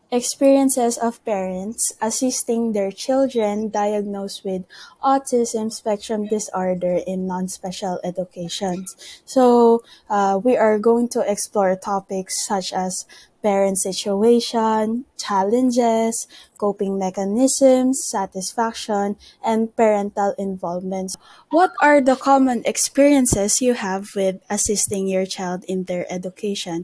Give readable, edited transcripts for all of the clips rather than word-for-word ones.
Experiences of parents assisting their children diagnosed with autism spectrum disorder in non-special education. So we are going to explore topics such as parent situation, challenges, coping mechanisms, satisfaction, and parental involvement. What are the common experiences you have with assisting your child in their education,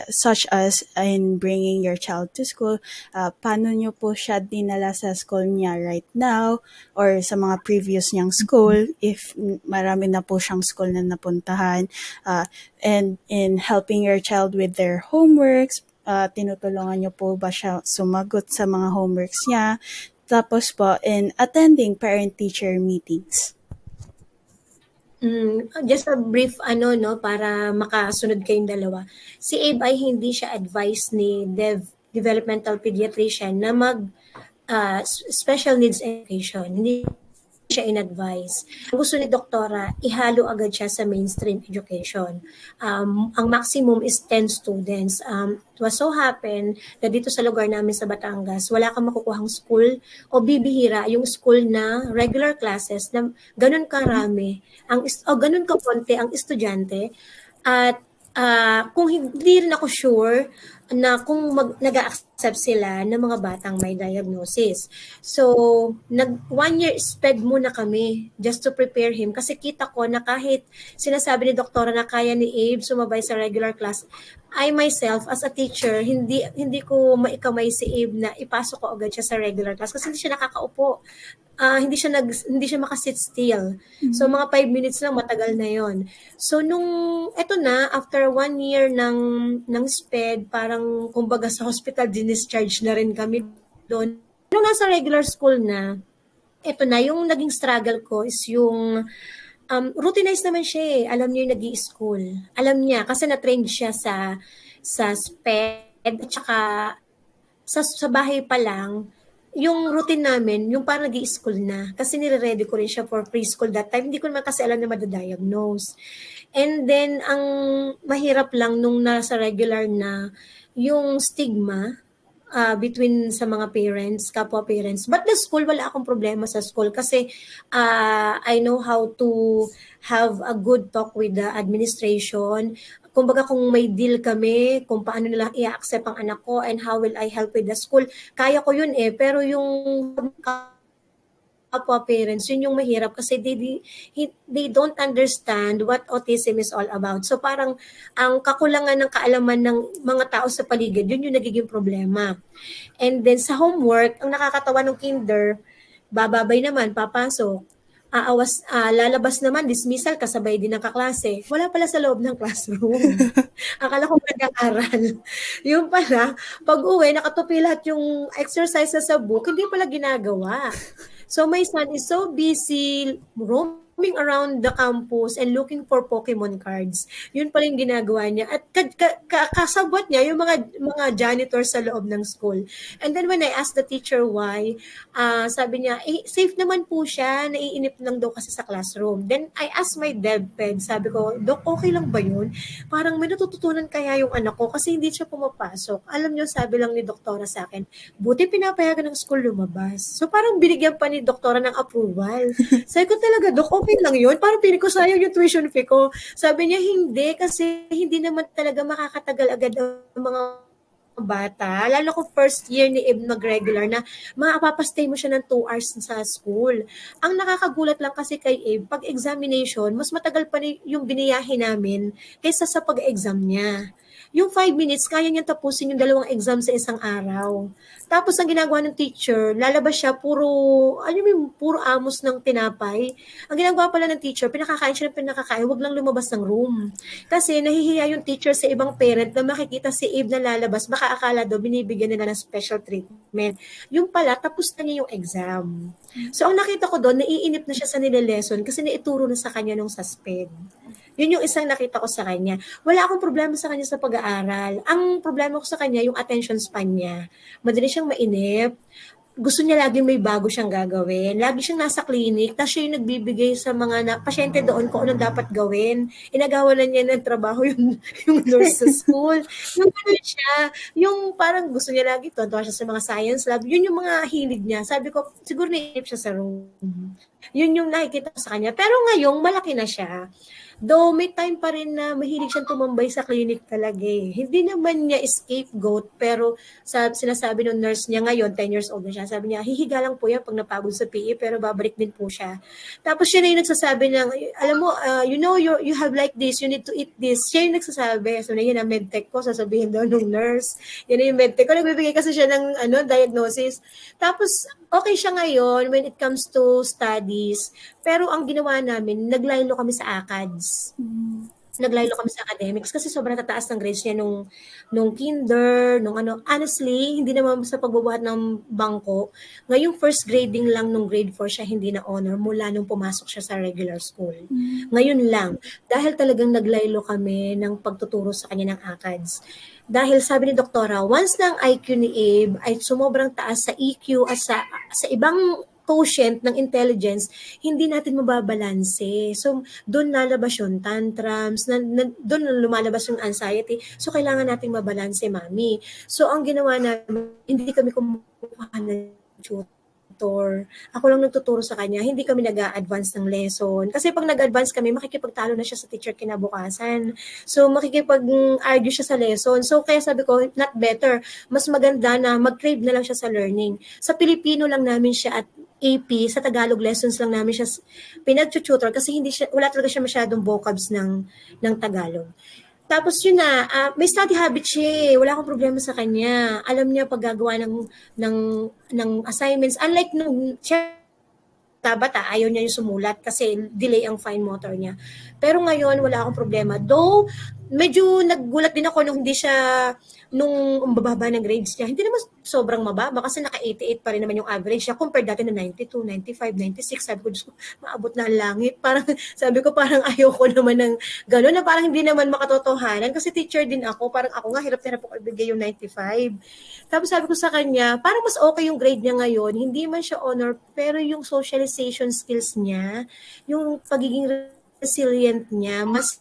such as in bringing your child to school? Paano nyo po siya dinala sa school niya right now or sa mga previous niyang school if marami na po siyang school na napuntahan, and in helping your child with their homeworks, tinutulungan niyo po ba siya sumagot sa mga homeworks niya? Tapos po, in attending parent-teacher meetings. Just a brief no para makasunod kayong dalawa. Si Abe ay hindi siya advice ni developmental pediatrician na mag special needs education. Hindi siya in-advise. Gusto ni doktora, ihalo agad siya sa mainstream education. Ang maximum is 10 students. It was so happen na dito sa lugar namin sa Batangas, wala kang makukuhang school o bibihira yung school na regular classes na ganun karami, ganun kakonti ang estudyante. At kung hindi rin ako sure na kung nag-a-accept sila ng mga batang may diagnosis. So, 1 year sped muna kami just to prepare him kasi kita ko na kahit sinasabi ni doktora na kaya ni Abe sumabay sa regular class, I myself as a teacher, hindi ko maikamay si Abe na ipasok ko agad siya sa regular class kasi hindi siya nakakaupo. Hindi siya makasit still. So mga 5 minutes lang matagal na 'yon. So eto na after 1 year ng SPED, parang kumbaga sa hospital discharge na rin kami doon. Nung nasa regular school na, eto na yung naging struggle ko is yung routinized naman siya eh. Alam niya yung nag-i-school. Alam niya kasi na-train siya sa SPED at saka sa bahay pa lang. Yung routine namin, yung parang nag-i-school na. Kasi nire-ready ko rin siya for preschool that time. Hindi ko naman kasi alam na madadiagnose. And then, ang mahirap lang nung nasa regular na, yung stigma between sa mga parents, kapwa parents. But the school, wala akong problema sa school kasi I know how to have a good talk with the administration. Kumbaga kung may deal kami, kung paano nila i-accept ang anak ko and how will I help with the school, kaya ko yun eh. Pero yung kapwa parents, yun yung mahirap kasi they don't understand what autism is all about. So parang ang kakulangan ng kaalaman ng mga tao sa paligid, yun yung nagiging problema. And then sa homework, ang nakakatawa ng kinder, bababay naman, papasok, lalabas naman, dismissal, kasabay din ng kaklase. Wala pala sa loob ng classroom. Akala ko nag-aaral. Yung pala, pag uwi, nakatupi lahat yung exercise sa book, hindi pala ginagawa. So my son is so busy roaming around the campus and looking for Pokemon cards. Yun pala yung ginagawa niya. At kasabot niya yung mga janitor sa loob ng school. And then when I asked the teacher why, sabi niya, safe naman po siya, naiinip lang daw kasi sa classroom. Then I asked my DepEd, sabi ko, Dok, okay lang ba yun? Parang may natututunan kaya yung anak ko kasi hindi siya pumapasok. Alam niyo, sabi lang ni doktora sa akin, buti pinapayagan ng school lumabas. So parang binigyan pa ni doktora ng approval. Sabi ko talaga, Dok, okay lang yun? Parang pinig ko sayang yung tuition fee ko. Sabi niya, hindi, kasi hindi naman talaga makakatagal agad ang mga bata. Lalo kung first year ni Ib mag-regular na mapapastay mo siya ng 2 hours sa school. Ang nakakagulat lang kasi kay Ib, pag examination, mas matagal pa yung biniyahe namin kaysa sa pag-exam niya. Yung 5 minutes, kaya niyang tapusin yung 2 exam sa isang araw. Tapos ang ginagawa ng teacher, lalabas siya puro amos ng tinapay. Ang ginagawa pala ng teacher, pinakakain siya ng pinakakain, wag lang lumabas ng room. Kasi nahihiya yung teacher sa ibang parent na makikita si Abe na lalabas, baka akala daw binibigyan nila ng special treatment. Yung pala, tapos na niya yung exam. So ang nakita ko doon, naiinip na siya sa nililesson kasi naituro na sa kanya nung suspend. Yun yung isang nakita ko sa kanya. Wala akong problema sa kanya sa pag-aaral. Ang problema ko sa kanya, yung attention span niya. Madali siyang mainip. gusto niya laging may bago siyang gagawin. Lagi siyang nasa clinic, tapos siya yung nagbibigay sa mga pasyente doon kung anong dapat gawin. Inagawan na niya ng trabaho yung nurse sa school. Yung gano'n siya, yung parang gusto niya lagi, tuwa siya sa mga science lab. Yun yung mga hilig niya. Sabi ko, siguro naisip siya sa room. Yun yung nakikita ko sa kanya. Pero ngayong malaki na siya. Though may time pa rin na mahilig siyang tumambay sa clinic talaga eh. Hindi naman niya scapegoat, pero sinasabi ng nurse niya ngayon, 10 years old na siya, sabi niya, hihiga lang po yan pag napagod sa PE, pero babalik din po siya. Tapos siya na yung nagsasabi ng, alam mo, you know, you have like this, you need to eat this. Siya yung nagsasabi. So na yun ang medtech ko, sasabihin daw ng nurse. Yan yung medtech ko. Nagbibigay kasi siya ng diagnosis. Tapos, okay siya ngayon when it comes to studies. Pero ang ginawa namin, naglaylo kami sa ACADS. Naglaylo kami sa academics kasi sobrang tataas ng grades niya nung kinder, nung ano. Honestly, hindi naman sa pagbubuhat ng bangko. Ngayong first grading lang nung grade 4 siya hindi na honor mula nung pumasok siya sa regular school. Ngayon lang, dahil talagang naglaylo kami ng pagtuturo sa kanya ng ACADS. Dahil sabi ni doktora, once ng IQ ni Abe ay sumobrang taas sa EQ at sa ibang quotient ng intelligence, hindi natin mababalanse. So, doon lalabas yung tantrums, doon lumalabas yung anxiety. So, kailangan natin mabalanse, mami. So, ang ginawa namin, hindi kami kumukuha ng tutor. Ako lang nagtuturo sa kanya. Hindi kami nag-a-advance ng lesson. Kasi pag nag-advance kami, makikipagtalo na siya sa teacher kinabukasan. So, makikipag-argue siya sa lesson. So, kaya sabi ko, not better. Mas maganda na mag-crave na lang siya sa learning. Sa Pilipino lang namin siya at AP, sa Tagalog lessons lang namin siya pinag-tutor kasi wala talaga siya masyadong vocabs ng Tagalog. Tapos yun na, may study habit siya. Wala akong problema sa kanya. Alam niya paggagawa ng assignments. Unlike nung siya bata, ayaw niya yung sumulat kasi delay ang fine motor niya. Pero ngayon, wala akong problema. Though, medyo naggulat din ako nung hindi siya, nung bababa ng grades niya. Hindi naman sobrang mababa kasi naka-88 pa rin naman yung average niya compared dati na 92, 95, 96. Sabi ko, Diyos ko, maabot na ang langit. Parang, sabi ko, parang ayoko naman ng gano'n na parang hindi naman makatotohanan kasi teacher din ako. Parang ako nga, hirap na hirap ako ibigay yung 95. Tapos sabi ko sa kanya, parang mas okay yung grade niya ngayon. Hindi man siya honor, pero yung socialization skills niya, yung pagiging resilient niya, mas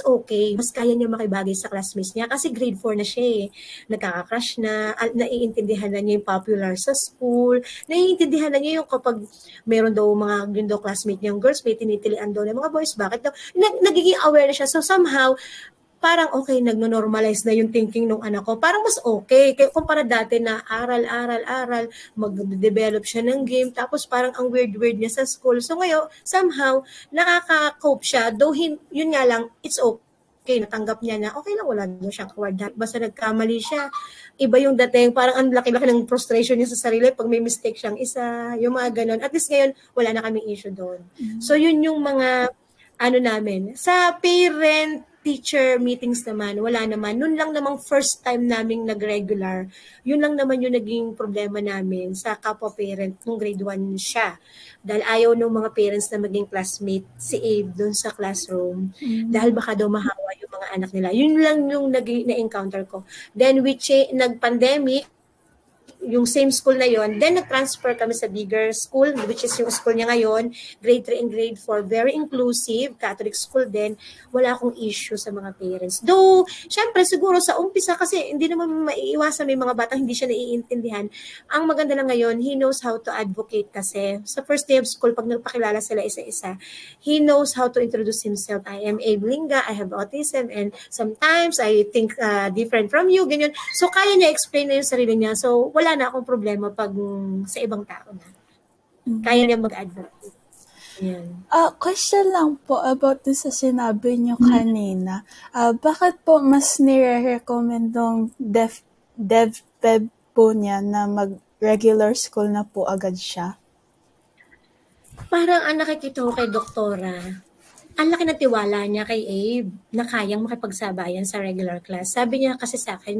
okay, mas kaya niya makibagay sa classmates niya kasi grade 4 na siya eh. Nagkaka-crush na, naiintindihan na niya yung popular sa school, naiintindihan na niya yung kapag meron daw yun daw classmate niyang girls, may tinitilian daw ng mga boys, bakit daw? Nagiging aware na siya. So somehow, parang okay, nagno-normalize na yung thinking ng anak ko. Parang mas okay. Kaya kumpara dati na aral, mag-develop siya ng game, tapos parang ang weird niya sa school. So ngayon, somehow, nakaka-cope siya. Though, yun nga lang, it's okay. Natanggap niya na, okay lang, wala daw siyang award. Basta nagkamali siya. Iba yung dating, parang ang laki-laki ng frustration niya sa sarili pag may mistake siyang isa, yung mga ganon. At least ngayon, wala na kaming issue doon. So yun yung mga, namin. Sa parent-teacher meetings naman, wala naman. Noon lang namang first time naming nag-regular, yun lang naman yung naging problema namin sa kapwa-parent nung grade 1 siya. Dahil ayaw ng mga parents na maging classmate si Abe doon sa classroom. Dahil baka daw mahawa yung mga anak nila. Yun lang yung na-encounter ko. Then, nag-pandemic, yung same school na yon, then nag-transfer kami sa bigger school, which is yung school niya ngayon, grade 3 and grade 4, very inclusive, Catholic school din, wala akong issue sa mga parents. Though, syempre, siguro sa umpisa, kasi hindi naman maiiwasan may mga batang hindi siya naiintindihan. Ang maganda lang ngayon, he knows how to advocate kasi. Sa first day of school, pag nagpakilala sila isa-isa, he knows how to introduce himself. I am Abe Linga, I have autism, and sometimes I think different from you, ganyan. So, kaya niya explain na yung sarili niya. So, wala na akong problema pag sa ibang tao na. Kaya niya mag-advocate. Yan. Question lang po about din sa sinabi niyo kanina. Bakit po mas nire-recommend ng DepEd po niya na mag-regular school na po agad siya? Parang ang nakikita ko kay doktora, ang laki ng tiwala niya kay Abe na kayang makipagsabayan sa regular class. Sabi niya kasi sa akin,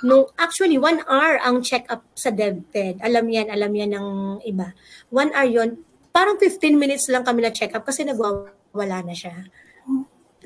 nung actually 1 hour ang check-up sa DepEd. Alam yan ng iba. 1 hour yon, parang 15 minutes lang kami na check-up kasi nagwawala na siya.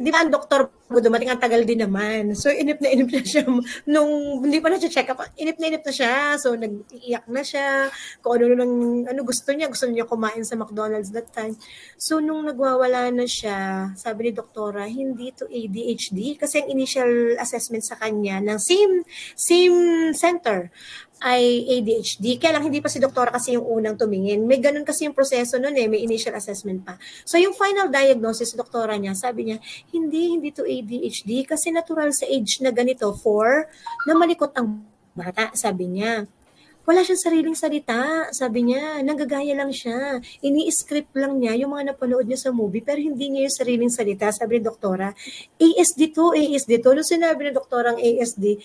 Di ba ang doktor bago dumating, ang tagal din naman. So, inip na siya. Nung hindi pa na check up, inip na siya. So, nag-iiyak na siya. Kung ano gusto niya. Gusto niya kumain sa McDonald's that time. So, nung nagwawala na siya, sabi ni doktora, hindi to ADHD. Kasi ang initial assessment sa kanya ng same center ay ADHD. Kaya lang hindi pa si doktora kasi yung unang tumingin. May ganun kasi yung proseso nun may initial assessment pa. So yung final diagnosis, doktora niya, sabi niya, hindi to ADHD kasi natural sa age na ganito na malikot ang bata, sabi niya. Wala siyang sariling salita, sabi niya, nanggagaya lang siya. Ini-script lang niya yung mga napanood niya sa movie, pero hindi niya yung sariling salita, sabi ni doktora. ASD to. Nung sinabi ni doktora ang ASD,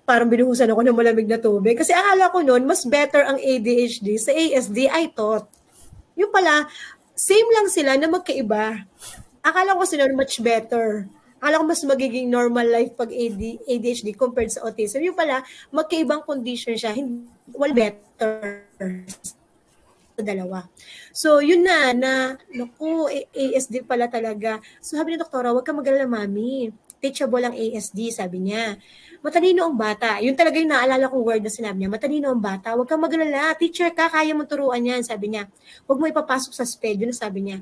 parang binuhusan ako ng malamig na tubig. Kasi akala ko noon, mas better ang ADHD sa ASD, I thought. Yung pala, same lang sila na magkaiba. Akala ko kasi noon, much better. Akala ko mas magiging normal life pag ADHD compared sa autism. Yung pala, magkaibang condition siya. Well, better sa dalawa. So, yun naku, ASD pala talaga. So, sabi ni doktora, huwag ka mag-alala, mami. Teachable ang ASD, sabi niya. Matalino ang bata. Yun talaga yung naalala kong word na sinabi niya. Matalino ang bata. Huwag kang mag-alala. Teacher ka, kaya mo turuan yan, sabi niya. Huwag mo ipapasok sa SPED. Yun sabi niya.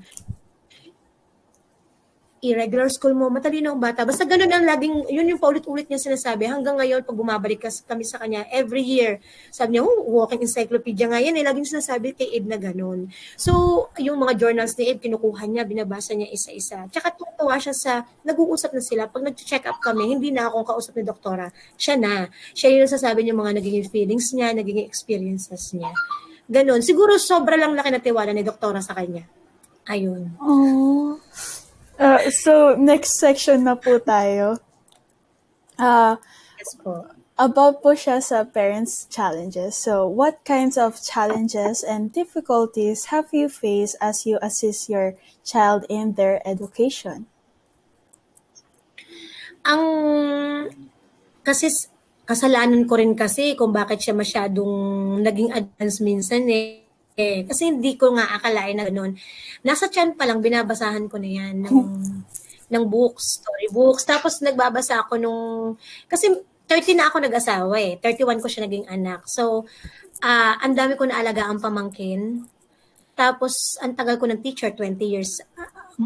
Irregular school mo, matalino ang bata. Basta ganun ang laging, yun yung paulit-ulit niya sinasabi. Hanggang ngayon, pag bumabalik kami sa kanya, every year, sabi niya, walking encyclopedia nga yan. Laging sinasabi kay Ed na ganun. So, yung mga journals ni Ed, kinukuha niya, binabasa niya isa-isa. Tsaka tuwa siya nag-uusap na sila. Pag nag-check up kami, hindi na akong kausap ni doktora. Siya na. Siya yung nasasabi niya mga naging feelings niya, naging experiences niya. Ganun. Siguro sobra lang laki na tiwala ni doktora sa kanya. Ayun. Oh. So, next section na po tayo. Yes po. About po siya sa parents' challenges. So, what kinds of challenges and difficulties have you faced as you assist your child in their education? Kasi kasalanan ko rin kasi kung bakit siya masyadong naging advanced minsan kasi hindi ko nga akalain na gano'n. Nasa tiyan pa lang, binabasahan ko na yan ng books, storybooks. Tapos nagbabasa ako kasi 30 na ako nag-asawa 31 ko siya naging anak. So, ang dami ko naalaga ang pamangkin. Tapos, ang tagal ko ng teacher, 20 years,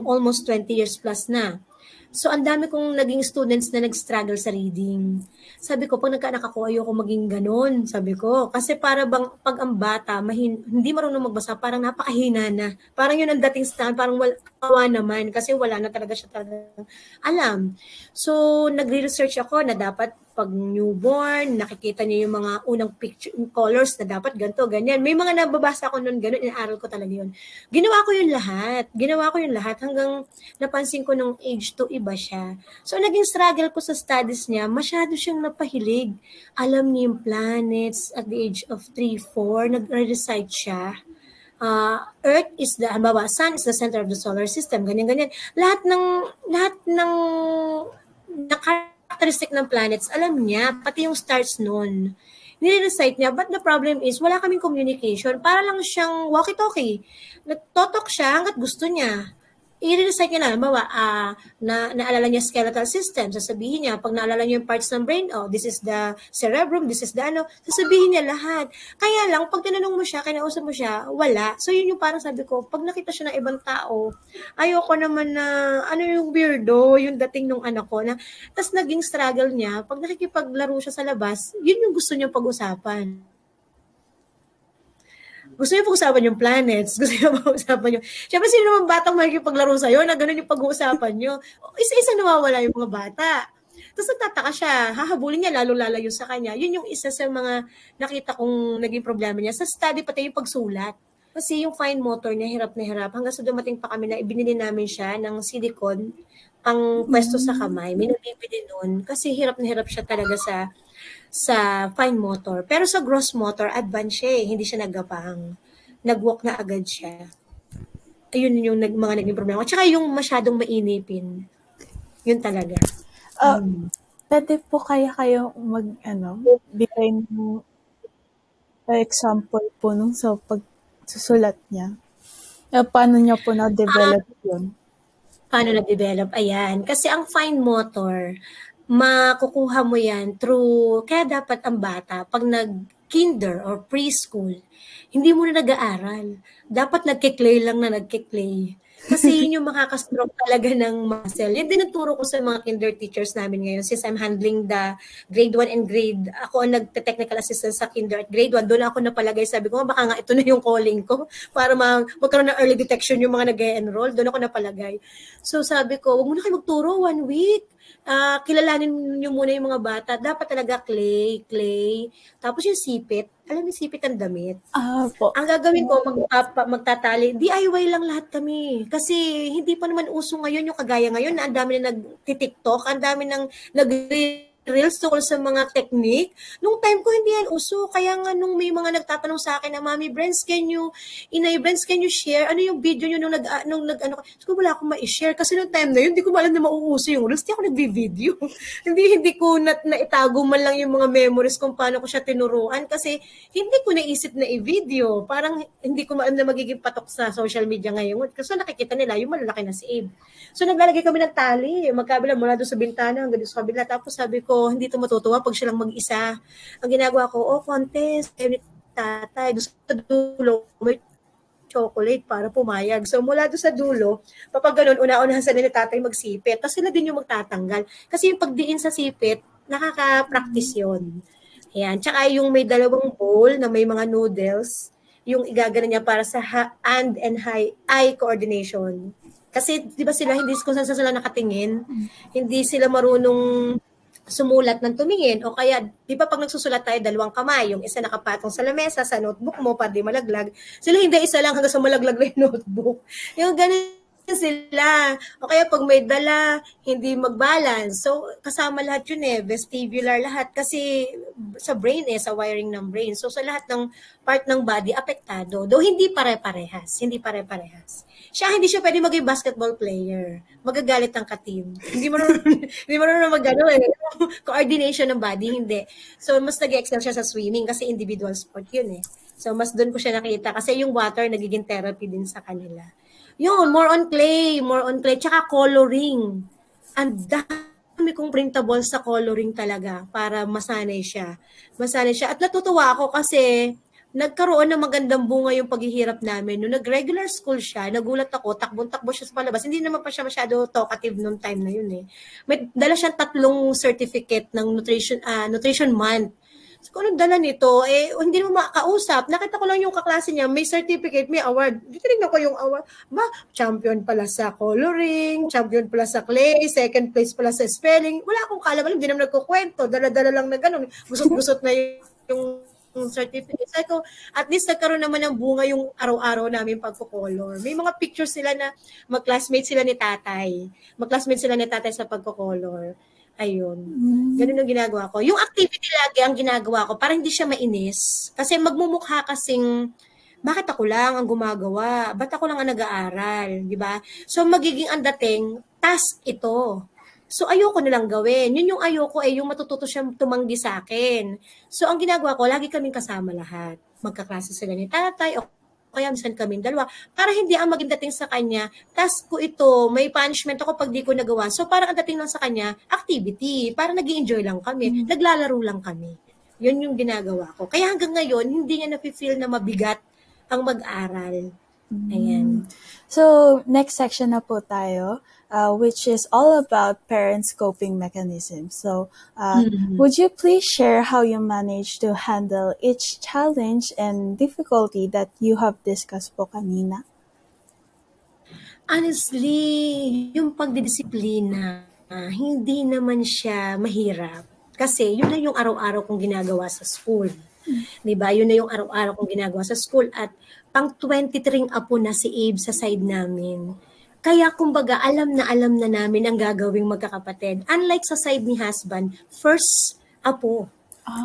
almost 20 years plus na. So, ang dami kong naging students na nag-struggle sa reading. Sabi ko, pag nagkaanak ako, ayoko maging ganun. Sabi ko, kasi para bang pag ang bata, hindi marunong magbasa, parang napakahina na. Parang yun ang dating stand, parang wala naman, kasi wala na talaga siya alam. So, nagre-research ako na dapat pag newborn, nakikita niya yung mga unang picture, colors na dapat ganito, ganyan. May mga nababasa ko nun, ganun, inaaral ko talaga yun. Ginawa ko yun lahat hanggang napansin ko nung age 2, iba siya. So, naging struggle ko sa studies niya, masyado siyang napahilig. Alam niya yung planets at the age of 3, 4, nag-recite siya. Earth is Sun is the center of the solar system, ganyan. Lahat ng characteristic ng planets, alam niya, pati yung stars nun. Nire-recite niya, but the problem is, wala kaming communication. Para lang siyang walkie-talkie. Nagtotok siya hanggat gusto niya. I-recite niya na, halimbawa, naalala niya skeletal system, sasabihin niya, pag naalala niya yung parts ng brain, this is the cerebrum, this is the sasabihin niya lahat. Kaya lang, pag tinanong mo siya, kinausap mo siya, wala. So, yun yung parang sabi ko, pag nakita siya ng ibang tao, ayoko naman na, yung weirdo, yung dating nung anak ko, tas naging struggle niya, pag nakikipaglaro siya sa labas, yun yung gusto niyang pag-usapan. Gusto niyo pag-usapan yung planets, gusto niyo pag-usapan yung... Siyempre, sino naman batang makikipaglaro sa'yo na gano'n yung pag-uusapan niyo? Isa-isa nawawala yung mga bata. Tapos nagtataka siya, hahabulin niya, lalo lalayo sa kanya. Yun yung isa sa mga nakita kong naging problema niya. Sa study, pati yung pagsulat. Kasi yung fine motor niya, hirap na hirap. Hanggang sa dumating pa kami na ibinili namin siya ng silicone pang pwesto sa kamay. May nabibili nun. Kasi hirap na hirap siya talaga sa fine motor. Pero sa gross motor, advanced siya hindi siya naggapang. Nag-walk na agad siya. Ayun yung mga naging problema. Tsaka yung masyadong mainipin. Yun talaga. Pwede po kayo bigay ng example po nung sa pagsusulat niya. Paano niya po na-develop yun? Paano na-develop? Ayan. Kasi ang fine motor, makukuha mo yan through, kaya dapat ang bata, pag nag-kinder or preschool, hindi mo na nag-aaral. Dapat nagkiklay lang na nagkiklay. Kasi yun yung makakastroke talaga ng muscle. Yan din ang turo ko sa mga kinder teachers namin ngayon since I'm handling the grade 1 and ako ang nagte-technical assistant sa kinder at grade 1. Doon ako napalagay. Sabi ko, baka nga ito na yung calling ko para magkaroon ng early detection yung mga nag-enroll. Doon ako napalagay. So sabi ko, wag mo na kayo magturo 1 week. Kilalanin nyo muna yung mga bata. Dapat talaga clay. Tapos yung sipit. Alam mo, sipit ang damit. Po. Ang gagawin ko, magtatali. DIY lang lahat kami. Kasi hindi pa naman uso ngayon yung kagaya ngayon na ang dami na nag-TikTok, ang dami nang nag-reels tungkol sa mga technique. Nung time ko hindi yan uso. Kaya nga nung may mga nagtatanong sa akin na, Mami Brents, Inay Brents, can you share? Ano yung video nyo nung so, wala akong ma-share. Kasi nung time na yun, hindi ko alam na mauuso yung reels. Hindi ako nag-video. hindi ko naitago man lang yung mga memories kung paano ko siya tinuruan. Kasi hindi ko naisip na i-video. Parang hindi ko alam na magiging patok sa social media ngayon. Kasi nakikita nila, yung malalaki na si Abe. So naglalagay kami ng tali, magkabila mula doon sa bintana hanggang doon sa kabila. Tapos sabi ko, hindi ito matutuwa pag siya lang mag-isa. Ang ginagawa ko, contest, tatay, doon sa dulo, may chocolate para pumayag. So mula doon sa dulo, kapag ganun, una-unahan sa nila tatay magsipit. Tapos sila din yung magtatanggal. Kasi yung pagdiin sa sipit, nakaka-practice yun. Ayan. Tsaka yung may dalawang bowl na may mga noodles, yung igagana niya para sa hand and eye coordination. Kasi di ba sila, hindi kung saan sila nakatingin, hindi sila marunong sumulat ng tumingin o kaya, di ba pag nagsusulat tayo, dalawang kamay, yung isa nakapatong sa lamesa, sa notebook mo, para di malaglag. Sila hindi, isa lang hanggang sa malaglag na yung notebook. Yung ganun sila. O kaya pag may dala, hindi mag-balance. So, kasama lahat yun vestibular lahat. Kasi sa brain sa wiring ng brain. So, sa lahat ng part ng body, apektado. Though hindi pare-parehas. Hindi siya pwede maging basketball player. Magagalit ang ka-team. Hindi mo na mag-ano coordination ng body, hindi. So, mas nag-excel siya sa swimming kasi individual sport yun So, mas doon ko siya nakita kasi yung water nagiging therapy din sa kanila. Yun, more on clay, tsaka coloring. Ang dami kong printable sa coloring talaga para masanay siya. At natutuwa ako kasi nagkaroon ng magandang bunga yung paghihirap namin. Nung nag-regular school siya, nagulat ako, takbong-takbo siya sa palabas. Hindi naman pa siya masyado talkative nung time na yun May dala siyang 3 certificate ng nutrition month. So, kung anong dala nito, hindi mo makausap. Nakita ko lang yung kaklase niya, may certificate, may award. Tinignan ko yung award. Champion pala sa coloring, champion pala sa clay, second place pala sa spelling. Wala akong kaalam, hindi naman nagkukwento. Dala-dala lang na gano'n. Gusot-gusot na yung certificate. So, at least nagkaroon naman ng bunga yung araw-araw namin pagko-color. May mga pictures sila na mag-classmate sila ni tatay. Sa pagko-color. Ayun. Ganun ang ginagawa ko. Yung activity lagi ang ginagawa ko para hindi siya mainis. Kasi magmumukha kasing, bakit ako lang ang gumagawa? Ba't ako lang ang nag-aaral? Diba? So, magiging ang dating, task ito. So, ayoko nilang gawin. Yun yung ayoko yung matututo siyang tumanggi sa akin. So, ang ginagawa ko, lagi kaming kasama lahat. Magkaklase sila ni tatay, kaya minsan kaming dalawa, para hindi ang maging dating sa kanya, task ko ito, may punishment ako pag di ko nagawa. So parang ang dating lang sa kanya, activity, para nag-i-enjoy lang kami, naglalaro lang kami. Yun yung ginagawa ko. Kaya hanggang ngayon, hindi niya na-feel na mabigat ang mag-aral. Ayan. So, next section na po tayo, which is all about parents' coping mechanisms. So, would you please share how you manage to handle each challenge and difficulty that you have discussed po kanina? Honestly, yung pagdidisiplina, hindi naman siya mahirap. Kasi yun na yung araw-araw kong ginagawa sa school. Diba? Yun na yung araw-araw kong ginagawa sa school. At pang 23 apo na si Abe sa side namin. Kaya kumbaga alam na namin ang gagawing magkakapatid. Unlike sa side ni husband, first apo.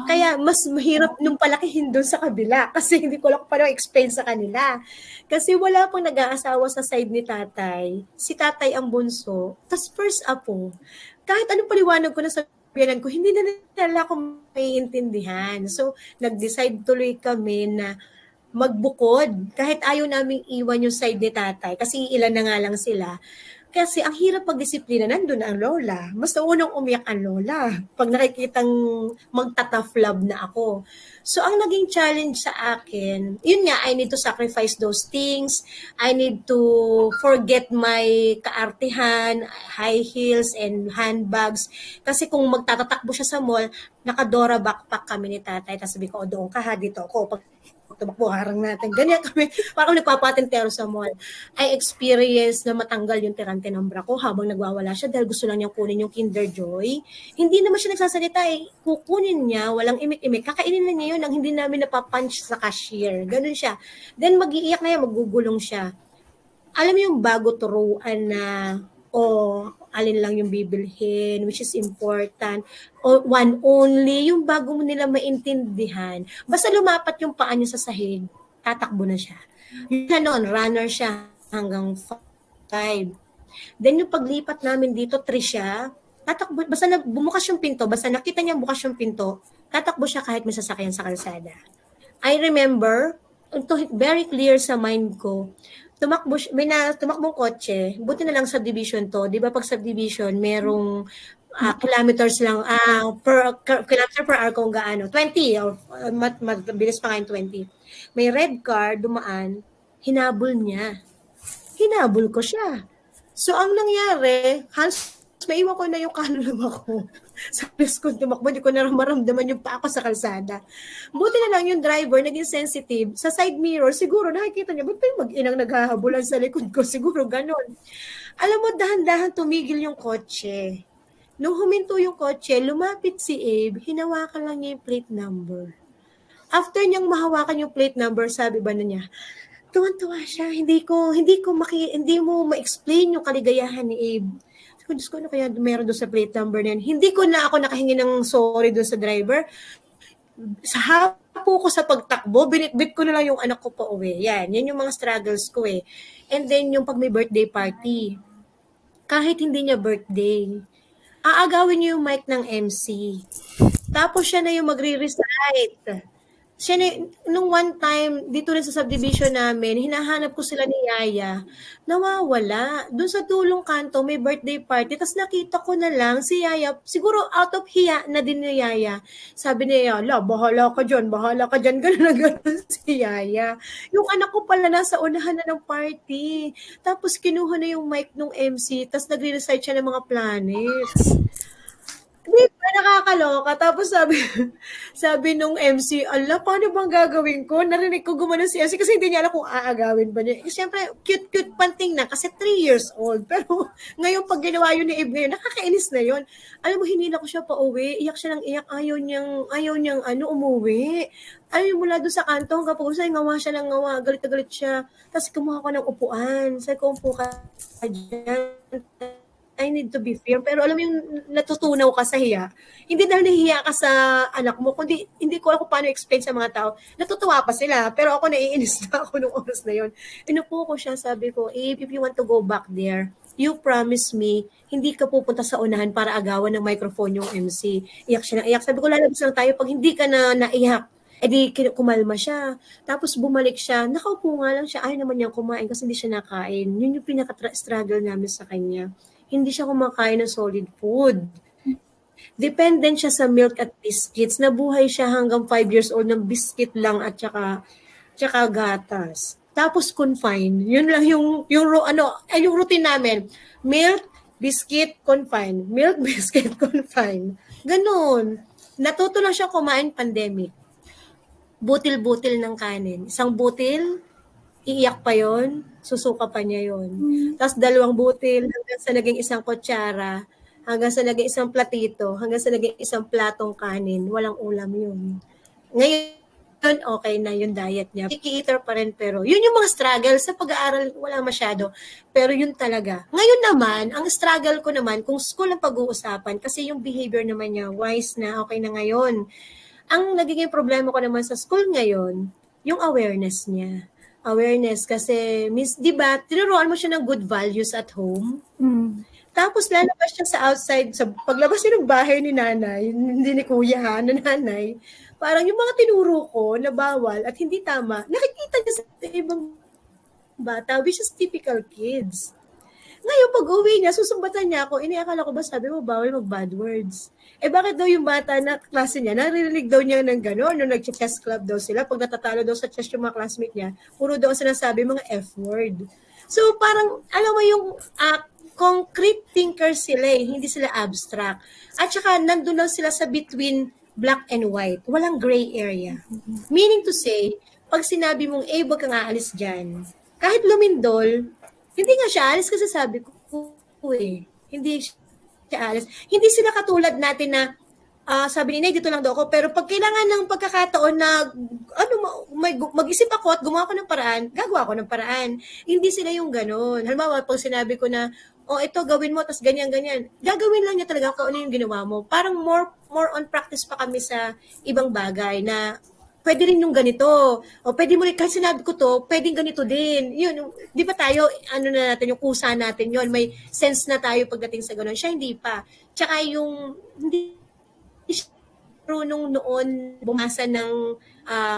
Kaya mas mahirap nung palakihin doon sa kabila kasi hindi ko lang paano explain sa kanila. Kasi wala pang nag-aasawa sa side ni tatay. Si tatay ang bunso, tas first apo. Kahit anong paliwanag ko na sa ko, hindi na nila ako maiintindihan. So, nag-decide tuloy kami na magbukod. Kahit ayaw namin iwan yung side ni tatay, kasi ilan na nga lang sila, Kasi ang hirap pagdisiplina, nandun ang lola. Mas naunang umiyak ang lola pag nakikitang magta-tough love na ako. So, ang naging challenge sa akin, yun nga, I need to sacrifice those things. I need to forget my kaartihan, high heels, and handbags. Kasi kung magtatatakbo siya sa mall, nakadora backpack kami ni tatay. Tapos sabi ko, doon ka ha, dito ako. Pag tumakbo, harang natin. Ganyan kami. Parang nagpapatintero sa mall. I experienced na matanggal yung tirante ng bra ko habang nagwawala siya dahil gusto lang niyang kunin yung Kinder Joy. Hindi naman siya nagsasalita eh. Kukunin niya, walang imik-imik. Kakainin na niya yun ang hindi namin napapunch sa cashier. Ganun siya. Then mag-iiyak na yan, magugulong siya. Alam mo yung bago turuan na alin lang yung bibilhin, which is important, o one only, yung bago mo nila maintindihan. Basta lumapat yung paa niya sa sahig, tatakbo na siya. Yung noon, runner siya hanggang 5. Then yung paglipat namin dito, 3 siya, tatakbo, basta bumukas yung pinto, basta nakita niya bukas yung pinto, tatakbo siya kahit may sasakyan sa kalsada. I remember, ito very clear sa mind ko, tumakbong kotse, buti na lang subdivision to, di ba pag subdivision, merong kilometers lang, kilometer per hour kung gaano, 20, or mabilis pa nga yung 20. May red car, dumaan, hinabol niya. Hinabol ko siya. So, ang nangyari, maiwan ko na yung kaluluwa ko. Sa place ko tumakbo, hindi ko na maramdaman yung pa ako sa kalsada. Buti na lang yung driver, naging sensitive. Sa side mirror, siguro nakikita niya, ba't pa yung mag-inang naghahabulan sa likod ko? Siguro ganon. Alam mo, dahan-dahan tumigil yung kotse. Nung huminto yung kotse, lumapit si Abe, hinawakan lang niya yung plate number. After niyang mahawakan yung plate number, sabi ba na niya, tuwan-tuwa siya, hindi mo ma-explain yung kaligayahan ni Abe. Diyos ko, ano kaya meron doon sa plate number na yan? Hindi ko na ako nakahingi ng sorry doon sa driver. Sa hapo ko sa pagtakbo, binitbit ko na lang yung anak ko pa uwi. Yan yung mga struggles ko eh. And then yung pag may birthday party, kahit hindi niya birthday, aagawin niyo yung mic ng MC. Tapos siya na yung magre-recite. Siya na, nung one time, dito rin sa subdivision namin, hinahanap ko sila ni Yaya, nawawala. Doon sa dulong kanto, may birthday party, tapos nakita ko na lang si Yaya, siguro out of hiya na din ni Yaya. Sabi niya, bahala ka dyan, gano'n na gano'n si Yaya. Yung anak ko pala nasa unahan na ng party. Tapos kinuha na yung mic ng MC, tapos nagre-recite siya ng mga planets. Di ba, nakakaloka. Tapos sabi nung MC, ala, paano bang gagawin ko? Narinig ko gumano si MC kasi hindi niya alam kung aagawin ba niya. Siyempre, cute panting na kasi 3 years old. Pero ngayon, pag ginawa yun ni Abe ngayon, nakakainis na yun. Alam mo, hinila ko siya pa uwi. Iyak siya ng iyak. Ayaw niyang umuwi. Ayaw mula doon sa kanto. Hanggang pag-usay, ngawa siya ng ngawa. Galit na galit siya. Tapos kumuha ko ng upuan. Sabi ko, upo ka dyan. I need to be fair. Pero alam mo yung natutunaw ka sa hiya. Hindi dahil nahihiya ka sa anak mo, kundi hindi ko alam kung paano explain sa mga tao. Natutuwa pa sila, pero ako naiinis na ako nung oras na yun. Inupo ko siya, sabi ko, if you want to go back there, you promise me, hindi ka pupunta sa unahan para agawan ng microphone yung MC. Iyak siya na iyak. Sabi ko, lalabas lang tayo pag hindi ka na naiyak. E di kumalma siya. Tapos bumalik siya. Nakaupo nga lang siya. Ayaw naman niyang kumain kasi hindi siya nakain. Yun yung pinaka-struggle namin sa kanya. Hindi siya kumakain ng solid food. Dependent siya sa milk at biscuits. Nabuhay siya hanggang 5 years old ng biscuit lang at tsaka gatas. Tapos confine. Yun lang yung routine namin. Milk, biscuit, confine. Milk, biscuit, confine. Ganun. Natuto lang siya kumain pandemic. Butil-butil ng kanin. Isang butil, iiyak pa yon, susuka pa niya yon. Tapos 2 butil hanggang sa naging isang kutsara, hanggang sa naging isang platito, hanggang sa naging isang platong kanin. Walang ulam yun. Ngayon, okay na yung diet niya. Picky eater pa rin, pero yun yung mga struggle sa pag-aaral, wala masyado. Pero yun talaga. Ngayon naman, ang struggle ko naman, kung school ang pag-uusapan, kasi yung behavior naman niya, wise na, okay na ngayon. Ang nagiging problema ko naman sa school ngayon, yung awareness niya. Awareness kasi, di ba, tinuruan mo siya ng good values at home. Tapos lalabas siya sa outside, sa paglabas niya ng bahay ni nanay, hindi ni kuya ha, na nanay, parang yung mga tinuro ko na bawal at hindi tama, nakikita niya sa ibang bata, which is typical kids. Ngayon, pag uwi niya, susumbatan niya ako, iniakala ko ba sabi mo, bawal mag-bad words. Bakit daw yung bata na klase niya, naririnig daw niya ng gano'n, nung nag-chess club daw sila, pag natatalo daw sa chess yung mga classmate niya, puro daw sinasabi mga F-word. So, parang, alam mo yung concrete thinkers sila hindi sila abstract. At saka, nandun lang sila sa between black and white. Walang gray area. Meaning to say, pag sinabi mong, wag kang aalis dyan, kahit lumindol, hindi nga siya alis kasi sabi ko, hindi siya alis. Hindi sila katulad natin na, sabi ni Nay, dito lang daw ako, pero pag kailangan ng pagkakataon na, mag-isip ako at gumawa ko ng paraan, gagawa ko ng paraan. Hindi sila yung ganun. Halimbawa, pag sinabi ko na, ito gawin mo, tas ganyan-ganyan. Gagawin lang niya talaga kung ano yung ginawa mo. Parang more on practice pa kami sa ibang bagay na pwede rin yung ganito. O pwede mo rin, kahit sinabi ko to, pwedeng ganito din. Yun, di ba tayo, na natin, yung kusa natin yun, may sense na tayo pagdating sa gano'n. Siya hindi pa. Tsaka yung, hindi siya marunong noon bumasa ng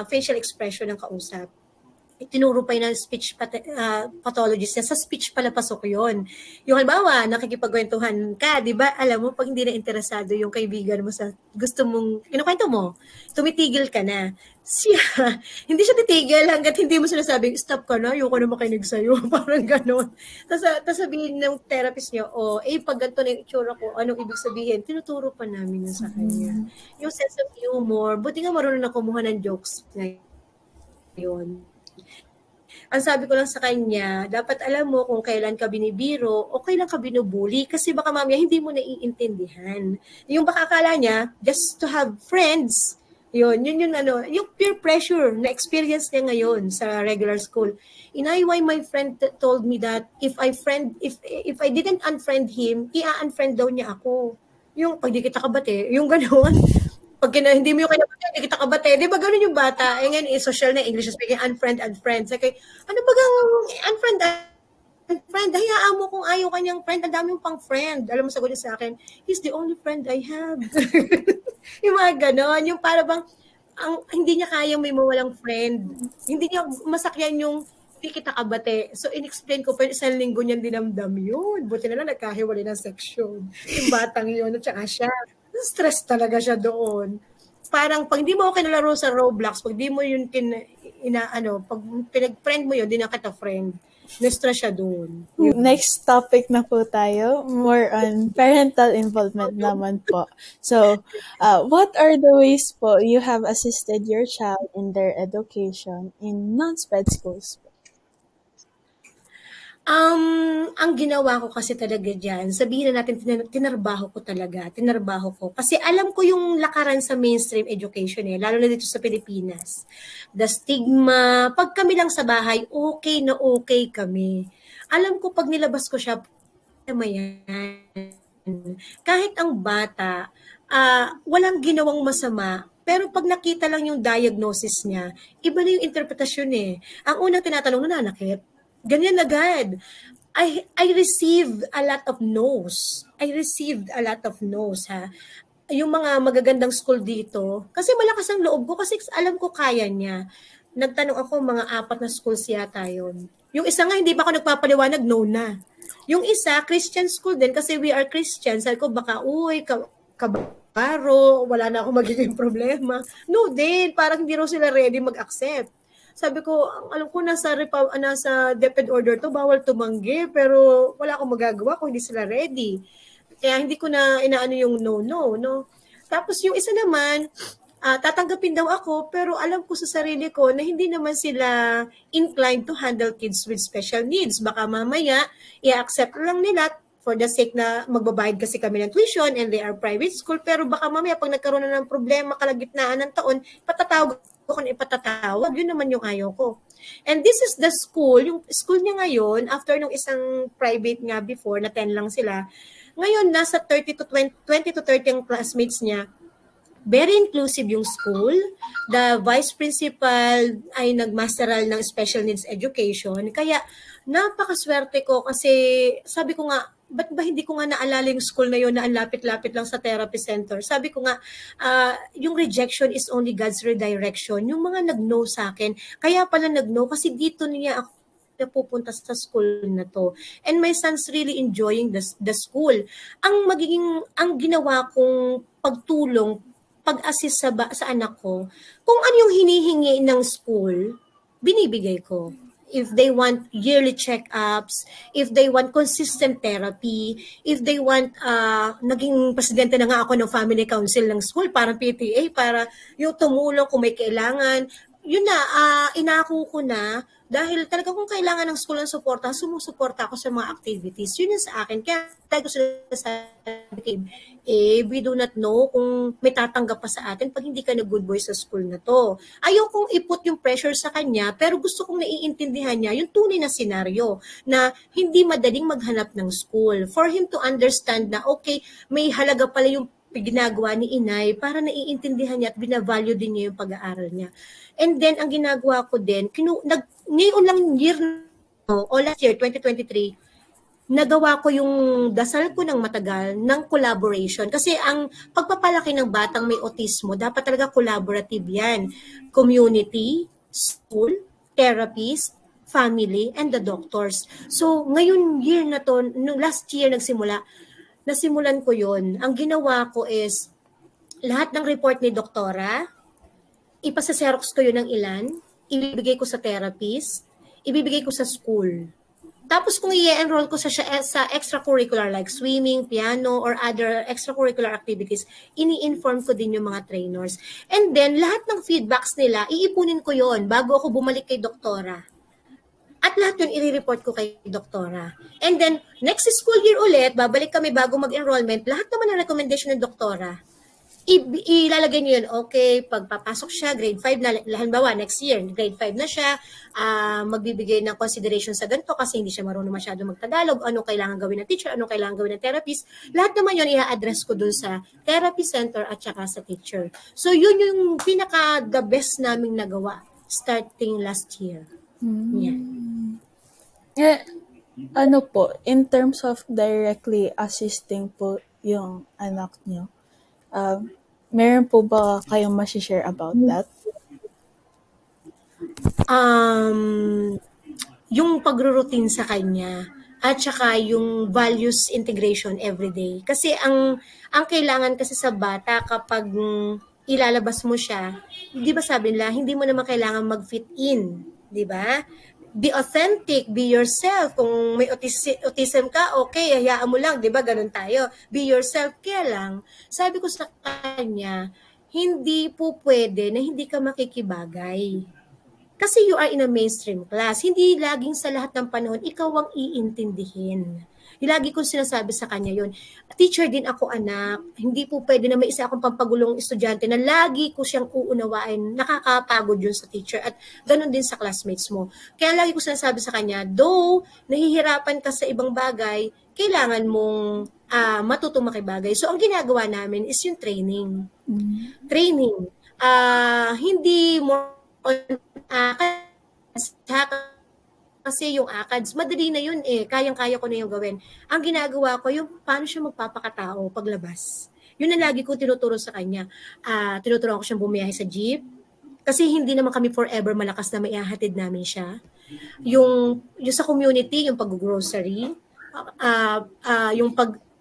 facial expression ng kausap. Tinuro pa yun ng speech pathologist niya. Sa speech pala pasok yun. Yung halimbawa, nakikipagkwentuhan ka, di ba? Alam mo, pag hindi na interesado yung kaibigan mo sa gusto mong, kinukwento mo, tumitigil ka na. Siya, hindi siya titigil hanggat hindi mo sinasabing, stop ka na, ayoko na makinig sa'yo. Parang gano'n. Tapos sabihin ng therapist niya, pag ganito na yung itsura ko, anong ibig sabihin? Tinuturo pa namin yun sa kanya. Yung sense of humor, buti nga marunong na kumuha ng jokes ngayon. Ang sabi ko lang sa kanya, dapat alam mo kung kailan ka binibiro o kailan ka binubuli kasi baka mamaya hindi mo naiintindihan. Yung baka akala niya, just to have friends, yun yung peer pressure na experience niya ngayon sa regular school. Inay, why my friend told me that if I didn't unfriend him, i-unfriend daw niya ako. Yung pag di kita kabate, yung gano'n. Pag hindi mo yung kinabate, hindi kita kabate. Di ba gano'n yung bata? Ngayon, social na English speaking, unfriend. Say, ano ba gang unfriend? Hayaan mo kung ayaw kanyang friend. Ang dami yung pang friend. Alam mo, sagot niya sa akin, he's the only friend I have. Yung mga gano'n. Yung para bang, hindi niya kayang may mawalang friend. Hindi niya masakyan yung hindi kita kabate. So, in-explain ko pa isang linggo niyang dinamdam yun. Buti na lang nagkahiwalay ng section. Yung batang yun, at saka siya. Stress talaga siya doon. Parang pag hindi mo ako kinalaro sa Roblox, pag di mo yun pag pinag-friend mo yun, di na kita friend. Na-stress siya doon. Next topic na po tayo, more on parental involvement naman po. So, what are the ways po you have assisted your child in their education in non-SPED schools? Ang ginawa ko kasi talaga dyan, sabihin na natin, tinarbaho ko. Kasi alam ko yung lakaran sa mainstream education lalo na dito sa Pilipinas. The stigma, pag kami lang sa bahay, okay na okay kami. Alam ko pag nilabas ko siya, kahit ang bata, walang ginawang masama, pero pag nakita lang yung diagnosis niya, iba na yung interpretasyon Ang unang tinatanong, nananakit. Ganyan agad. I received a lot of no's. Yung mga magagandang school dito, kasi malakas ang loob ko, kasi alam ko kaya niya. Nagtanong ako, mga 4 na schools yata yun. Yung isa nga, hindi pa ako nagpapaliwanag, no na. Yung isa, Christian school din, kasi we are Christians. Sabi ko, baka, kabaro, wala na akong magiging problema. No din, parang hindi raw sila ready mag-accept. Sabi ko, alam ko nasa DepEd order to, bawal tumanggi, pero wala akong magagawa kung hindi sila ready. Kaya hindi ko na inaano yung no. Tapos yung isa naman, tatanggapin daw ako, pero alam ko sa sarili ko na hindi naman sila inclined to handle kids with special needs. Baka mamaya, i-accept lang nila for the sake na magbabayad kasi kami ng tuition and they are private school, pero baka mamaya pag nagkaroon na ng problema kalagitnaan ng taon, ipatatawag, yun naman yung ayaw ko. And this is the school, yung school niya ngayon, after nung isang private nga before, na 10 lang sila, ngayon nasa 20 to 30 ang classmates niya. Very inclusive yung school. The vice principal ay nagmasteral ng special needs education. Kaya napakaswerte ko kasi sabi ko nga, ba't ba hindi ko nga naalala yung school na yun na ang lapit-lapit lang sa therapy center? Sabi ko nga, yung rejection is only God's redirection. Yung mga nag-no sa akin, kaya pala nag-no kasi dito niya ako na pupunta sa school na to. And my son's really enjoying the school. Ang ginawa kong pagtulong, pag-assist sa anak ko, kung ano yung hinihingi ng school, binibigay ko. If they want yearly check-ups, if they want consistent therapy, if they want, naging presidente na nga ako ng family council ng school, parang PTA, para yung tumulong kung may kailangan. Yun na, inako ko na, dahil talaga kung kailangan ng school ng suporta, sumusuporta ako sa mga activities. Yun yung sa akin. Kaya tayo sila sa we do not know kung may tatanggap pa sa atin pag hindi ka na good boy sa school na to. Ayaw kong iput yung pressure sa kanya, pero gusto kong naiintindihan niya yung tunay na senaryo na hindi madaling maghanap ng school. For him to understand na, okay, may halaga pala yung ginagawa ni inay para naiintindihan niya at binavalue din niya yung pag-aaral niya. And then, ang ginagawa ko din, ngayon lang year, o last year, 2023, nagawa ko yung dasal ko ng matagal ng collaboration. Kasi ang pagpapalaki ng batang may autismo, dapat talaga collaborative yan. Community, school, therapist, family, and the doctors. So, ngayon year na to, last year nasimulan ko yun. Ang ginawa ko is, lahat ng report ni doktora, ipasa-xerox ko yun ng ilan, ibibigay ko sa therapist, ibibigay ko sa school. Tapos kung i-enroll ko sa extracurricular like swimming, piano, or other extracurricular activities, ini-inform ko din yung mga trainers. And then, lahat ng feedbacks nila, iipunin ko yon bago ako bumalik kay doktora. At lahat yun, i-report ko kay doktora. And then, next school year ulit, babalik kami bago mag-enrollment, lahat naman ng recommendation ng doktora, ilalagay niyo yun, okay, pagpapasok siya, grade 5 na, halimbawa, next year, grade 5 na siya, magbibigay ng consideration sa ganito kasi hindi siya marunong masyado magtagalog, ano kailangan gawin ng teacher, ano kailangan gawin ng therapist, lahat naman yun, i-address ko dun sa therapy center at saka sa teacher. So, yun yung the best naming nagawa, starting last year. Yeah. Ano po, in terms of directly assisting po yung anak niyo, meron po ba kayong masishare about that? Yung pagro-routine sa kanya at saka yung values integration everyday. Kasi ang kailangan kasi sa bata kapag ilalabas mo siya, di ba sabi nila, hindi mo naman kailangan mag-fit in, di ba? Be authentic, be yourself. Kung may autism ka, okay, hayaan mo lang, di ba? Ganun tayo. Be yourself, kaya lang. Sabi ko sa kanya, hindi po pwede na hindi ka makikibagay. Kasi you are in a mainstream class. Hindi laging sa lahat ng panahon, ikaw ang iintindihin. Lagi kong sinasabi sa kanya yun. Teacher din ako, anak. Hindi po pwede na may isa akong pampagulong estudyante na lagi ko siyang uunawain. Nakakapagod yun sa teacher. At ganun din sa classmates mo. Kaya lagi ko sinasabi sa kanya, though nahihirapan ka sa ibang bagay, kailangan mong matutong makibagay. So, ang ginagawa namin is yung training. Training. Hindi more on kasi yung ACADS, madali na yun eh. Kayang-kaya ko na yung gawin. Ang ginagawa ko, yung paano siya magpapakatao paglabas. Yun ang lagi ko tinuturo sa kanya. Tinuturo ko siyang bumiyahe sa jeep. Kasi hindi naman kami forever malakas na maihahatid namin siya. Yung sa community, yung pag-grocery,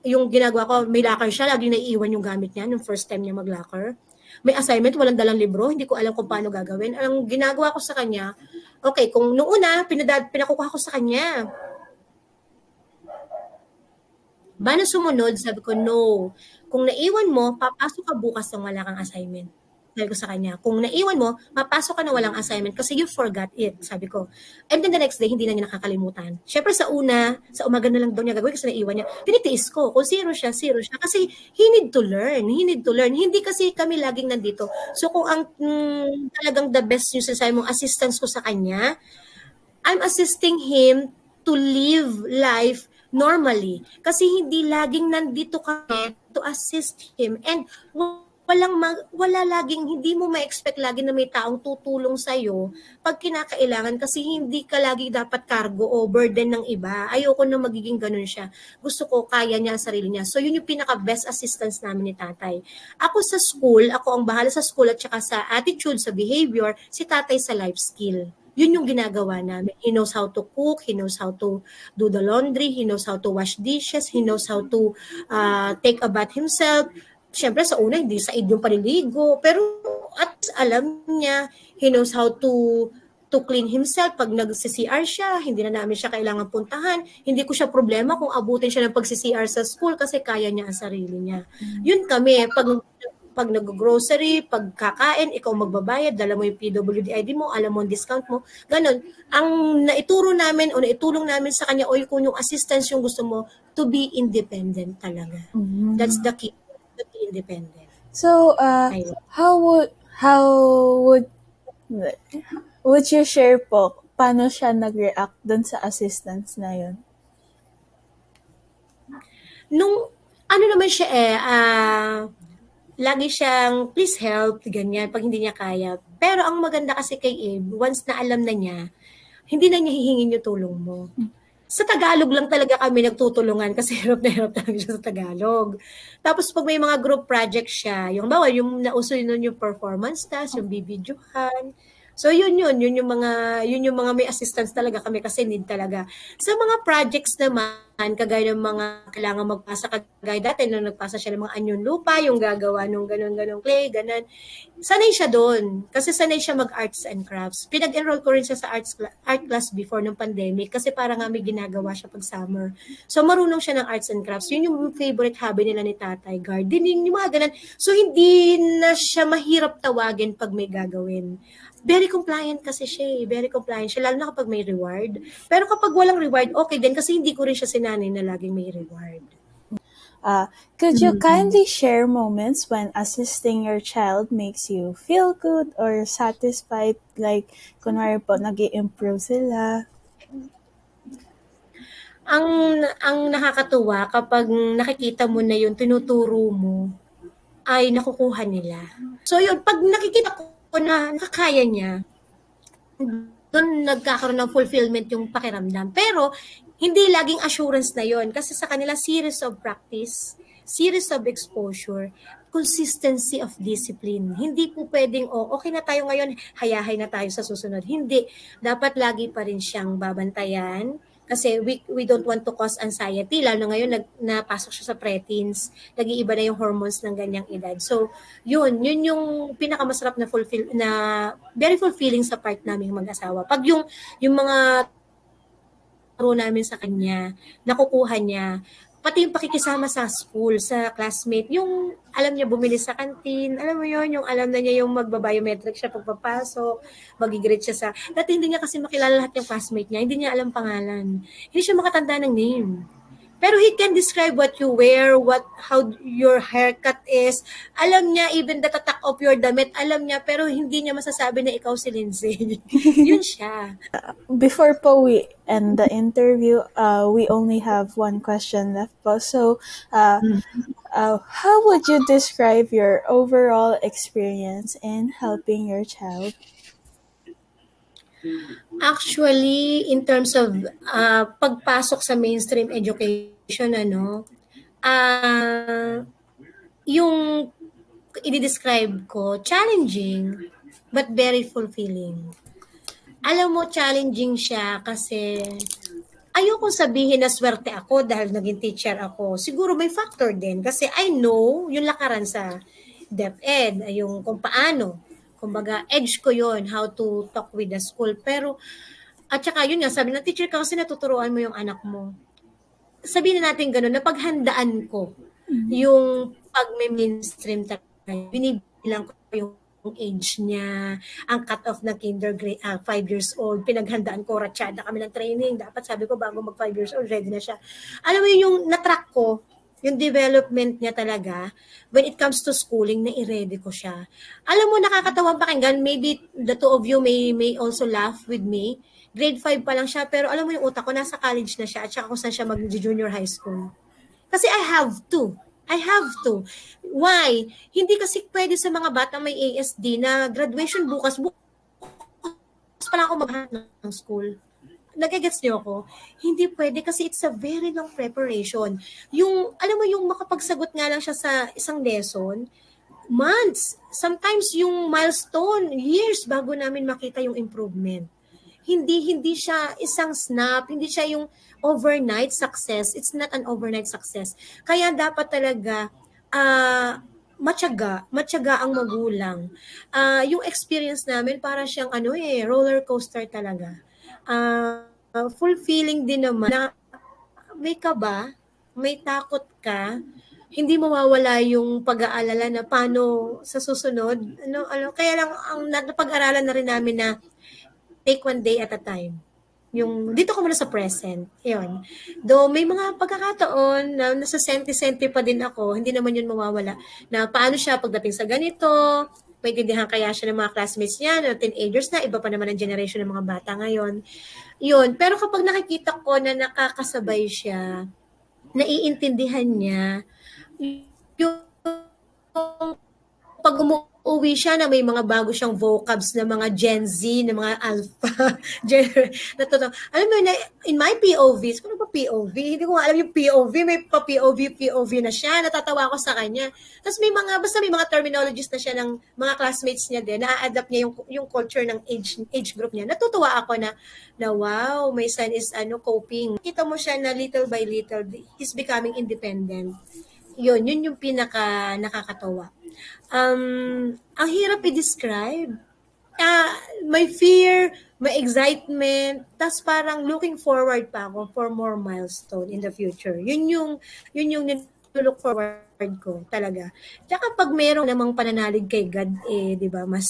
yung ginagawa ko, may locker siya, lagi naiiwan yung gamit niya nung first time niya mag-locker. May assignment, walang dalang libro, hindi ko alam kung paano gagawin. Ang ginagawa ko sa kanya, okay, kung noong una, pinakukuha ko sa kanya. Ba na sumunod, sabi ko, no. Kung naiwan mo, papasok ka bukas ng wala kang assignment. Sabi ko sa kanya, kung naiwan mo, papasok ka na walang assignment kasi you forgot it, sabi ko. And then the next day, hindi na niya nakakalimutan. Siyempre sa umaga na lang daw niya gagawin kasi naiwan niya. Tinitiis ko, kung zero siya. Kasi he need to learn. Hindi kasi kami laging nandito. So kung ang talagang the best yung sinasabi mong assistance ko sa kanya, I'm assisting him to live life normally. Kasi hindi laging nandito kami to assist him. And wala laging, hindi mo ma-expect lagi na may taong tutulong sa'yo pag kinakailangan kasi hindi ka lagi dapat cargo o burden ng iba. Ayoko na magiging ganun siya. Gusto ko kaya niya ang sarili niya. So yun yung pinaka-best assistance namin ni tatay. Ako sa school, ako ang bahala sa school at saka sa attitude, sa behavior, si tatay sa life skill. Yun yung ginagawa namin. He knows how to cook, he knows how to do the laundry, he knows how to wash dishes, he knows how to take a bath himself. Siyempre sa una, hindi said yung paliligo. Pero at alam niya, he knows how to clean himself. Pag nag-CR siya, hindi na namin siya kailangan puntahan. Hindi ko siya problema kung abutin siya ng pag-CR sa school kasi kaya niya ang sarili niya. Yun kami, pag nag-grocery, pag kakain, ikaw magbabayad, dala mo yung PWD ID mo, alam mo ang discount mo, ganun. Ang naituro namin o naitulong namin sa kanya o kung yung assistance yung gusto mo, to be independent talaga. That's the key, to be independent. So, how would you share po paano siya nag-react dun sa assistance na yun? Nung, ano naman siya lagi siyang, please help, ganyan, pag hindi niya kaya. Pero ang maganda kasi kay Abe, once na alam na niya, hindi na niya hihingin yung tulong mo. Sa Tagalog lang talaga kami nagtutulungan kasi hirap na hirap talaga siya sa Tagalog. Tapos pag may mga group project siya, yung bawa, yung nauso yun yung performance task, yung bibidyohan. So yun yung mga may assistance talaga kami kasi need talaga. Sa mga projects naman, kagaya ng mga kailangan magpasa, kagaya dati nung nagpasa siya ng mga anyon lupa, yung gagawa nung ganun clay, ganun. Sanay siya doon kasi sanay siya mag-arts and crafts. Pinag-enroll ko rin siya sa art class before ng pandemic kasi para nga may ginagawa siya pag summer. So marunong siya ng arts and crafts. Yun yung favorite hobby nila ni tatay, gardening, yung mga ganun. So hindi na siya mahirap tawagin pag may gagawin. Very compliant kasi siya very compliant siya, lalo na kapag may reward. Pero kapag walang reward, okay din kasi hindi ko rin siya sinanay na laging may reward. Could you kindly share moments when assisting your child makes you feel good or satisfied? Like, kunwari po, nag-i-improve sila. Ang nakakatuwa kapag nakikita mo na yun, tinuturo mo, ay nakukuha nila. So yun, pag nakikita ko na nakakaya niya, doon nagkakaroon ng fulfillment yung pakiramdam. Pero, hindi laging assurance na yon kasi sa kanila series of practice, series of exposure, consistency of discipline. Hindi po pwedeng, okay na tayo ngayon, hayahay na tayo sa susunod. Hindi. Dapat lagi pa rin siyang babantayan kasi we don't want to cause anxiety, lalo ngayon napasok siya sa preteens, nag-iiba na yung hormones ng ganyang edad. So, yun yung pinakamasarap na very fulfilling sa part namin mag-asawa. Pag yung mga turo namin sa kanya, nakukuha niya, pati yung pakikisama sa school, sa classmate, yung alam niya bumili sa kantin, alam mo yun, yung alam na niya yung magba-biometric siya pagpapasok, mag-greet siya dati hindi niya kasi makilala lahat yung classmate niya, hindi niya alam pangalan, hindi siya makatanda ng name. Pero he can describe what you wear, how your haircut is. Alam niya, even the tatak of your damit, alam niya, pero hindi niya masasabi na ikaw si Lindsay. Yun siya. Before po we end the interview, we only have one question left po. So, how would you describe your overall experience in helping your child? Actually, in terms of pagpasok sa mainstream education, yung i-describe ko, challenging but very fulfilling. Alam mo, challenging siya kasi ayoko sabihin na swerte ako dahil naging teacher ako. Siguro may factor din kasi I know yung lakaran sa DepEd, yung kung paano. Kumbaga, edge ko yon how to talk with the school. Pero, at saka yun nga, sabi na teacher ka kasi natuturuan mo yung anak mo. Sabihin na natin gano'n, napaghandaan ko yung pag may mainstream talaga. Binibilang ko yung age niya, ang cut-off ng kindergarten, 5 years old, pinaghandaan ko, ratsyada kami ng training. Dapat sabi ko, bago mag 5 years old, ready na siya. Alam mo yung natrack ko, yung development niya talaga, when it comes to schooling, na-ready ko siya. Alam mo, nakakatawang pakinggan, maybe the two of you may also laugh with me. Grade 5 pa lang siya, pero alam mo yung utak ko, nasa college na siya, at saka kung saan siya mag-junior high school. Kasi I have to. Why? Hindi kasi pwede sa mga bata may ASD na graduation bukas pa lang ako maghanap ng school. Nagigets niyo ako? Hindi pwede kasi it's a very long preparation. Yung, alam mo yung makapagsagot nga lang siya sa isang lesson, months, sometimes yung milestone, years bago namin makita yung improvement. hindi siya isang snap, hindi siya yung overnight success. It's not an overnight success. Kaya dapat talaga matyaga ang magulang. Yung experience namin para siyang roller coaster talaga. Fulfilling din naman na may kaba, may takot ka, hindi mawawala yung pag-aalala na paano sa susunod. Kaya lang ang napag-aralan na rin namin na take one day at a time. Yung dito ko muna sa present. Yun. Though may mga pagkakataon na nasa senti-senti pa din ako, hindi naman yun mawawala. Na paano siya pagdating sa ganito, maintindihan kaya siya ng mga classmates niya, na teenagers na, iba pa naman ang generation ng mga bata ngayon. Yun. Pero kapag nakikita ko na nakakasabay siya, naiintindihan niya, yung pag umuwi siya na may mga bago siyang vocabs na mga Gen Z, na mga alpha, alam mo na, in my POVs, kung ano ba POV? Hindi ko alam yung POV, may POV na siya, natatawa ako sa kanya. Tapos basta may mga terminologies na siya ng mga classmates niya din, na-adapt niya yung culture ng age group niya. Natutuwa ako na wow, my son is coping. Kita mo siya na little by little, he's becoming independent. Yun yung pinaka nakakatawa. Ang hirap i-describe. May fear, may excitement, tas parang looking forward pa ako for more milestone in the future. Yun yung look forward ko talaga. Tsaka pag merong namang pananalig kay God, di ba, mas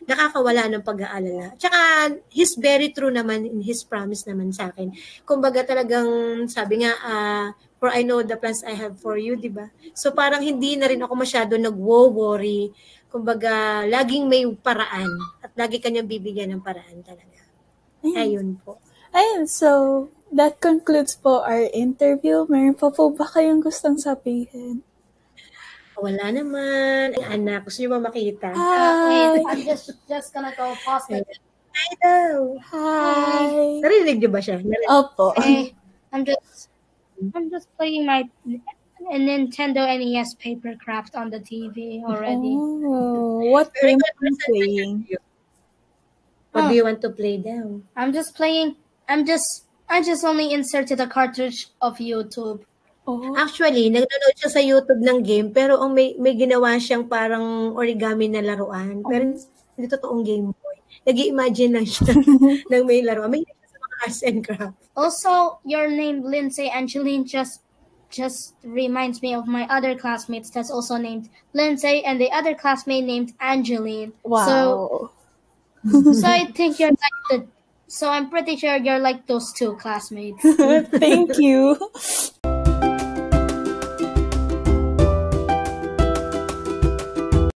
nakakawala ng pag-aalala. Tsaka he's very true naman in his promise naman sa akin. Kumbaga talagang sabi nga, for I know the plans I have for you, di ba? So parang hindi na rin ako masyado nag-worry. Kumbaga, laging may paraan at lagi kanyang bibigyan ng paraan talaga. Ayun po. Ayun, so that concludes po our interview. Meron pa po ba kayong gustong sabihin? Wala naman. Ay, anak, gusto niyo ba makita? Hi! I'm just gonna go pause it. Hi daw. Hi! Narinig niyo ba siya? Opo. Hey, I'm just playing my Nintendo NES Papercraft on the TV already. Oh, what game are you playing? What do you want to play daw? I just only inserted a cartridge of YouTube. Oh. Actually, nagnonood siya sa YouTube ng game, pero may ginawa siyang parang origami na laruan. Pero hindi totoong Game Boy. Nag-i-imagine lang siya ng may laruan. May sa mga arts and crafts. Also, your name Lindsay Angeline just reminds me of my other classmates that's also named Lindsay, and the other classmate named Angeline. Wow. So I think you're like so I'm pretty sure you're like those two classmates. Thank you.